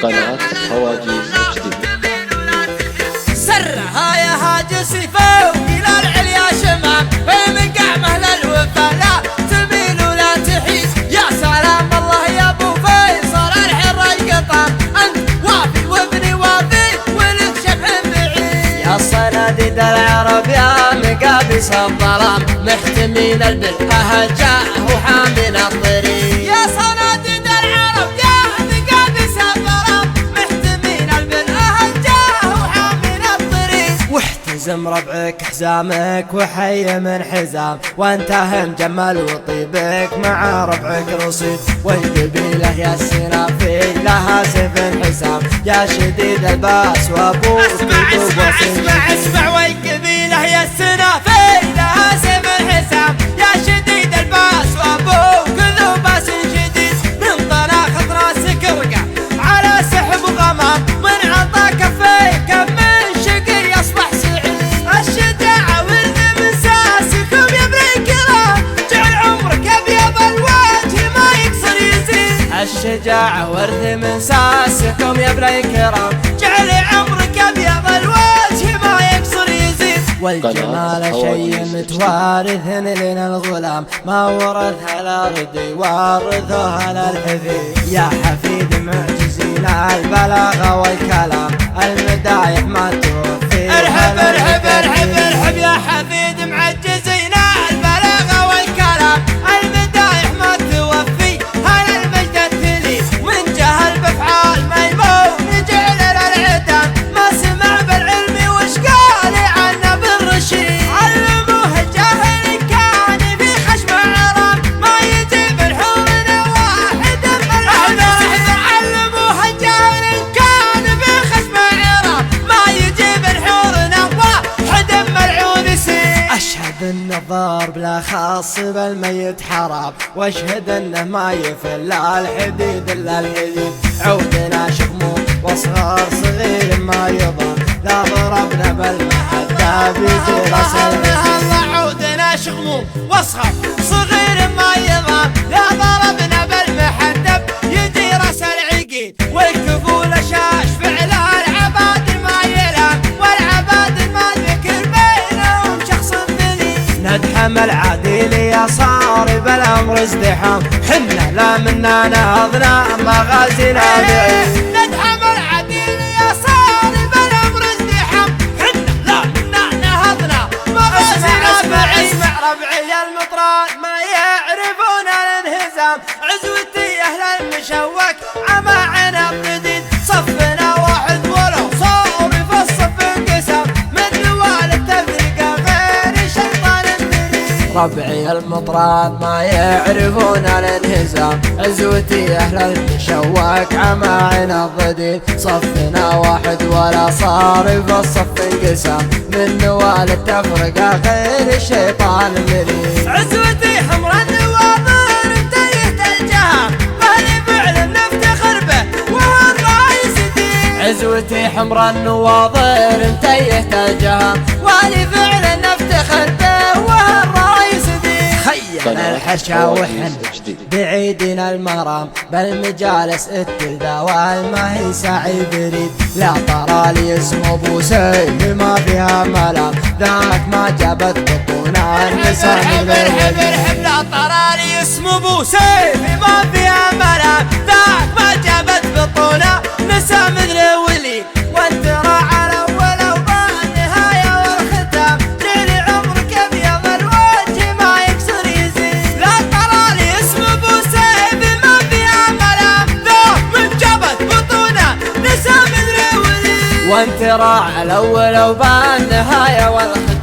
قناة هواجيس HD. سرها يا هاجسي فوق إلى العليا شمام، من قعمه للوفا لا تميل ولا تحيد. يا سلام الله يا ابو فيصل الحر القطام، انت وافي وابني وافي ولد شبح بعيد. يا صناديد العرب يا مقابس الظلام، محتمين البلهه جاه وحامل الطريق. يا صناديد العرب يا مقابس الظلام، محتمين البلهه جاه وحامل الطريق. واحتزم ربعك حزامك وحي من حزام، وانتهى مجمل وطيبك مع ربعك رصيد. والقبيله يا السنافي لها سيف حسام، يا شديد الباس وابوك اسمع والقبيله يا السنافي لها سيف حسام، يا شديد الباس وابوك ذو باس شديد. من طناخة راسك رقع على سحب غمام، من عطا كفيك من شقي اصبح سعيد. الشجاعة ورد من ساسكم يا ابن الكرام، جعل عمرك ابيض الوجه ما يكسر يزيد. الشجاعة ورد من ساسكم يا ابن الكرام، جعل عمرك ابيض الوجه ما يكسر يزيد. والجمال شيء متوارث لنا الغلام، ما ورثها الارض يورثها للحفيد. يا حفيد معجزين البلاغه والكلام، المدايح ما توفي. ارحب ارحب ارحب ارحب يا حفيد معجزين البلاغه والكلام، المدايح ما توفي. هل المجد التلي من جهل بافعال ميمون جعل للعدام، ما سمع بالعلم وش قال عنه بالرشيد. علموه الجاهل كان في خشم عرام، ما يجيب الحور واحد من علموه الجاهل كان في خشم عرام، ما يجيب الحور واحد ملعون سيد. اشهد ان الضرب لا خاص بالميت حرام، واشهد انه ما يفل الحديد الا الحديد. عودنا شغمو واصغر صغير ما يضام، لا ضربنا بالمحدة بيجي راس الله. عودنا شغمو واصغر صغير ما يضام، لا ضربنا بالمحدة يجي راس العقيد. والكفول شاش فعل العباد ما يلام، والعباد ما ذكر بينهم شخص ذليل. ندحم العديل يا صارب الامر ازدحام، حنا لا منا نهضنا مغازينا بعيد. ندحم العديل يا صارب الامر ازدحام، حنا لا منا نهضنا مغازينا بعيد. اسمع ربعي المطران ما يعرفون الانهزام، عزوتي اهل المشوك عما عنب جديد. صفنا واحد ولو صار في الصف انقسام، من نوال التفرقه غير شيطان مريد. ربعي المطران ما يعرفون الانهزام، عزوتي اهل المشوك عما عنب جديد. صفنا واحد ولا صار في الصف انقسام، من نوال التفرقه غير الشيطان مريد. عزوتي حمر النواظر انتهت الجهام، مالي فعل نفتخر به وهو الرئيس دين. عزوتي حمر النواظر انتهت الجهام، والي فعل نفتخر به وهو الرئيس دين. خيل الحشا وحن بعيدنا المرام، بالمجالس التلداوال ما هي سعي بريد. لا ترى لي اسم ابو سيف ما فيها ملام، ذاك ما جابت بطونا النساء من الولي. لا ترى لي اسم ابو سيف ما فيها ملام، ذاك ما جابت بطونا نساء من الولي. وانت راعى الاول وبالنهايه والختام، جعل عمرك ابيض الوجه ما يكسر يزيد. لا ترى لي اسم ابو سيف ما فيها ملام، ذاك من جابت بطونا نساء من الولي. وانت راعى الاول وبالنهايه والختام،